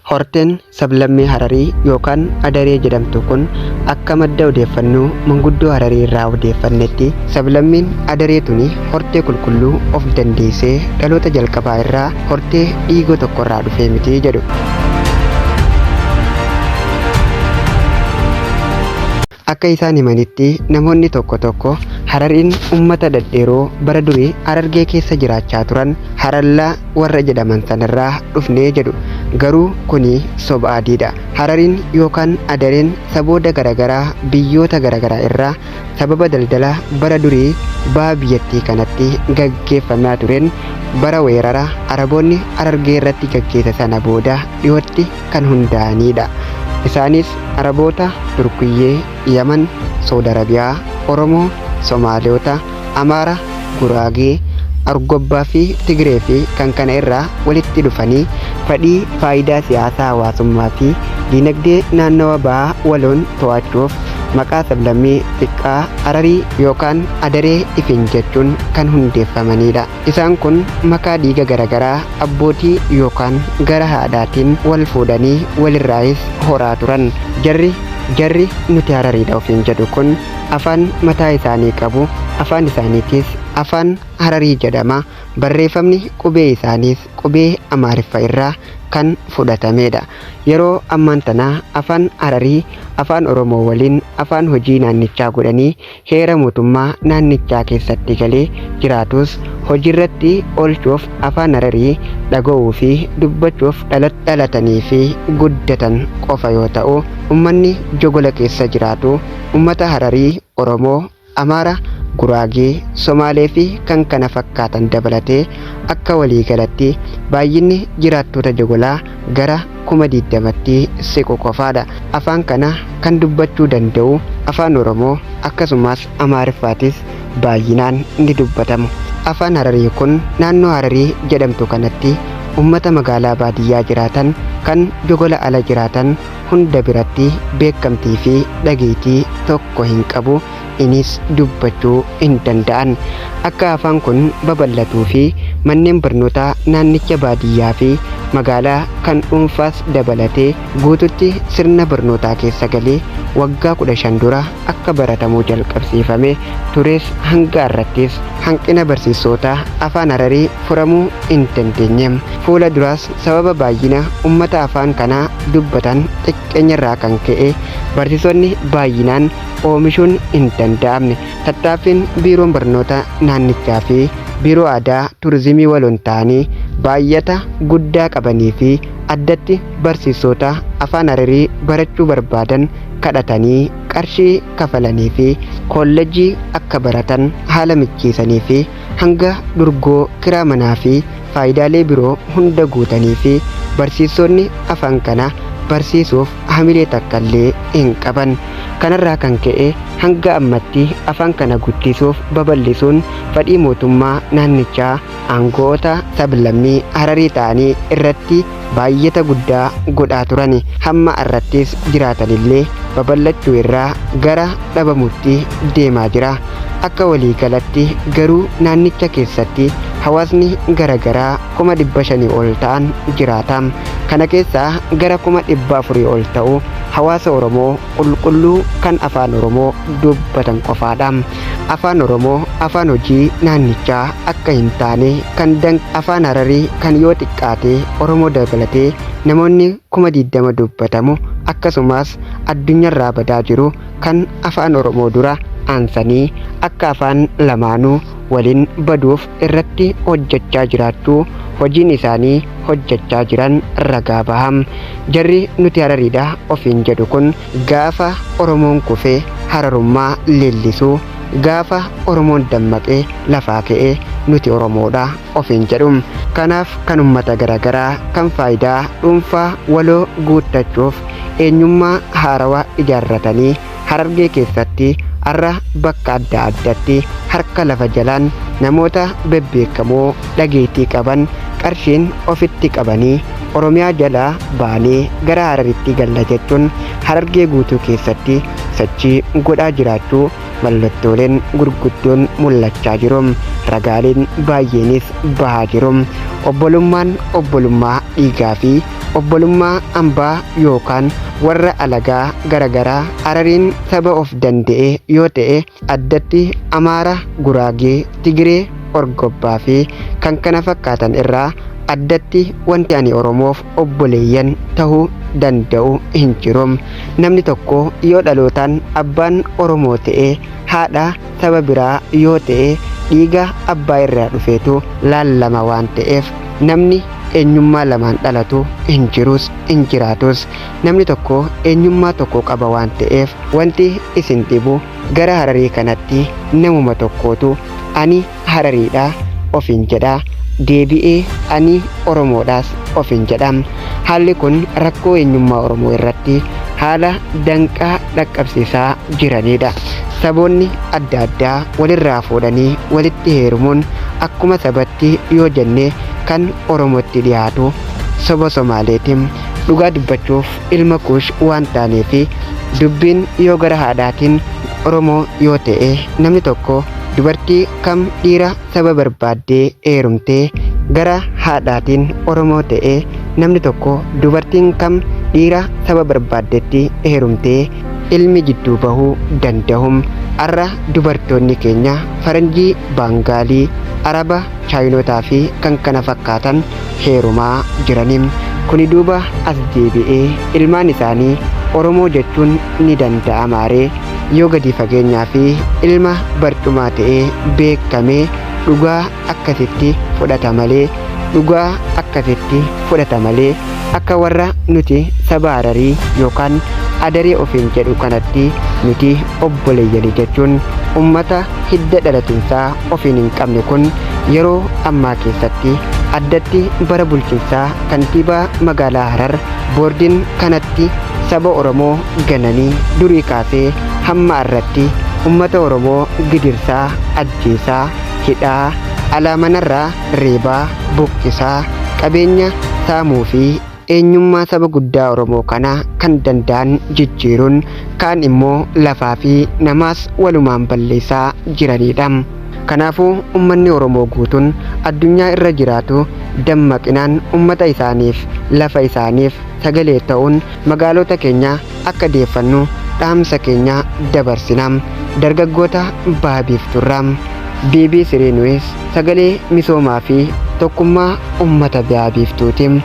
Horteen sablammii Hararii yookaan Adaree jedhamtu kun akka madda odeeffannoo manguddoo Hararii irraa odeeffannetti sablammiin Adaree tuni hortee qulqulluu of dandeessee dhaloota jalqabaa irraa hortee dhiigoo tokko irraa dhufee miti jedhu. Akka isaan himanitti namoonni tokko tokko Harariin ummata dhedheeroo bara durii Harargee keessa jiraachaa turan Harallaa warra jedhaman sanarraa dhufnee jedhu. Garuu kuni soba adiidha. Harariin yookaan Adareen saboota garaagaraa biyyoota garaagaraa irraa sababa daldala bara durii baha biyyattii kanatti gaggeeffamaa tureen bara weerara Araboonni Harargee irratti gaggeessa sana booda dhiyootti kan hundaa'anidha. Isaanis Araboota Turkiyyee, Yaman, Saudi Arabiyaa, Oromoo, Somaaliyoota, Amaara, Guraagee, Argobbaa fi Tigree fi kan kana irraa walitti dhufanii fedhii faayidaa siyaasaa hawaasummaa fi dinagdee naannawa bahaa waloon to'achuuf maqaa sablammii xiqqaa Hararii yookaan Adaree ifin jechuun kan hundeeffamanidha. Isaan kun maqaa dhiiga garaagaraa abbootii yookaan gara haadhaatiin wal fuudhanii walirraayis horaa turan. Jarri nuti Harariidha ofiin jedhu kun afaan mataa isaanii qabu. Afaan isaaniitis afaan Hararii jedhama. Barreeffamni qubee isaaniis qubee Amaariffa irraa kan fudhatamedha. Yeroo ammaan tana afaan Hararii afaan Oromoo waliin afaan hojii naannichaa godhanii heera mootummaa naannichaa keessatti galee jiraatus hojiirratti oolchuuf afaan Hararii dhaga'uu fi dubbachuuf dhalatanii fi guddatan qofa yoo ta'u, ummanni jogola keessa jiraatu ummata Hararii, Oromoo, Amaara, Guraagee, Somaalee fi kan kana fakkaatan dabalatee akka waliigalatti baay'inni jiraattota jogolaa gara 20tti siqu qofaadha. Afaan kana kan dubbachuu danda'u afaan Oromoo akkasumas Amaariffaatis baay'inaan ni dubbatamu. Afaan Hararii kun naannoo Hararii jedhamtu kanatti ummata magaalaa baadiyyaa jiraatan kan jogola ala jiraatan hunda biratti beekamtii fi dhageettii tokko hin qabu. Inis dubbachuu hin danda'an. Akka afaan kun babal'atuu fi manneen barnootaa naannicha baadiyyaa fi magaalaa kan dhuunfaas dabalatee guututti sirna barnootaa keessa galee waggaa 15 dura akka baratamuu jalqabsiifame tures hanga irrattis hanqina barsiisota afaan Hararii furamuu hin dandeenye. Fuula duraas sababa baay'ina ummata afaan kanaa dubbatan xiqqeenyarraa kan ka'e barsiisonni baay'inaan oomishuun hin danda'amne. Tattaaffiin biiroon barnoota naannichaa fi biiroo aadaa turizimii waloon ta'anii baay'ata guddaa qabanii fi addatti barsiisota afaan Hararii barachuu barbaadan kadhatanii qarshii kafalanii fi koolleejjii akka baratan haala mijeessanii fi hanga durgoo kiraa manaa fi faayidaalee biroo hunda guutanii fi barsiisonni afaan kana barsiisuuf hamilee takkallee hin qaban. Kanarraa kan ka'e hanga ammatti afaan kana guddisuuf babal'isuun fedhii mootummaa naannichaa aangoota sablammii Hararii ta'anii irratti baay'ata guddaa godhaa turan. Hamma irrattis jiraatanillee babal'achuu irraa gara dhabamutti deemaa jira. Akka waliigalatti garuu naannicha keessatti hawaasni garaagaraa 500 ol ta'an jiraata. Kana keessaa gara 400 ol ta'u hawaasa Oromoo qulqulluu kan afaan Oromoo dubbatan qofaadha. Afaan Oromoo afaan hojii naannichaa akka hin taane kan afaan Hararii kan yoo xiqqaate Oromoo dabalatee namoonni 20 dubbatamu akkasumas addunyaarraa badaa jiru kan afaan Oromoo dura aansanii akka afaan lamaanuu waliin baduuf irratti hojjechaa jiraachuu hojiin isaanii hojjechaa jiran ragaa baham. Jarri nuti Harariidha ofiin jedhu kun gaafa Oromoon kufee Hararummaa leellisuu, gaafa Oromoon dammaqee lafaa ka'ee nuti Oromoodha ofiin jedhu. Kanaaf kan ummata garaagaraa kan faayidaa dhuunfaa waloo guuttachuuf eenyummaa haarawaa ijaarratanii Harargee keessatti har'a bakka adda addaatti harka lafa jalaan namoota bebbeekamoo dhageettii qaban qarshiin ofitti qabanii Oromiyaa jalaa baanee gara Hararitti galla jechuun Harargee guutuu keessatti sochii godhaa jiraachuu mallattooleen gurguddoon mul'achaa jiru. Ragaaleen baay'eenis bahaa jiru. Obbolummaan obbolummaa dhiigaa fi obbolummaa ambaa yookaan warra alagaa garagaraa Harariin saba of danda'e yoo ta'e addatti Amaara, Guraagee, Tigiree, Orgobbaa fi kan kana fakkaatan irraa addatti wanti ani Oromoof obboleeyyan tahuu danda'u hin jiru. Namni tokko yoo dhalootaan abbaan Oromoo ta'e haadha saba biraa yoo ta'e dhiiga abbaa irraa dhufeetu laallama waan ta'eef namni eenyummaa lamaan dhalatu hin jirus hin jiraatus. Namni tokko eenyummaa tokko qaba waan ta'eef wanti isin dhibu gara Hararii kanatti namuma tokkootu ani Harariidha ofiin jedha, deebi'ee ani Oromoodhaas ofiin jedha. Haalli kun rakkoo eenyummaa Oromoo irratti haala danqaa dhaqqabsiisaa jiranidha. Saboonni adda addaa walirraa fuudhanii walitti heerumuun akkuma sabatti yoo jenne kan Oromootti dhiyaatu saba Somaaleetiin dhugaa dubbachuuf ilma Kuush waan taaneefi dubbiin yoo gara haadhaatiin Oromoo yoo ta'e namni tokko dubartii kam dhiira saba barbaaddee heerumtee gara haadhaatiin Oromoo ta'e namni tokko dubartiin kam dhiira saba barbaaddetti heerumtee ilmi jidduu bahuu danda'um. Har'a dubartoonni keenya faranjii, Baangaalii, Araba, Chaayinotaa fi kan kana fakkaatan heerumaa jiraniin kuni duuba as deebi'ee ilmaan isaanii Oromoo jechuun ni danda'amaaree yoo gadi fageenyaa fi ilma barcumaa ta'ee beekamee dhugaa akkasitti fudhata malee akka warra nuti saba Hararii yookaan Adaree ofiin jedhu kanatti nuti obboleeyyanii jechuun ummata hidda dhalatinsaa ofiin hin qabne kun yeroo ammaa keessatti addatti bara bulchiinsaa kantiibaa magaalaa Harar boordiin kanatti saba Oromoo gananii durii kaasee hamma irratti ummata Oromoo gidirsaa, ajjeesaa, hidhaa, alaamanarraa reebaa, buqqisaa, qabeenya saamuu fi eenyummaa saba guddaa Oromoo kana kan danda'an jijjiiruun kaan immoo lafaa fi namaas walumaan balleessaa jiranidha. Kanaafuu ummanni Oromoo guutuun addunyaa irra jiraatu dammaqinaan ummata isaaniif lafa isaaniif sagalee ta'uun magaalota keenya akka deeffannu dhaamsa keenya dabarsina. Dargaggoota baha biiftuurraa BBC Sagalee misoomaa fi tokkummaa ummata baha biiftuutiin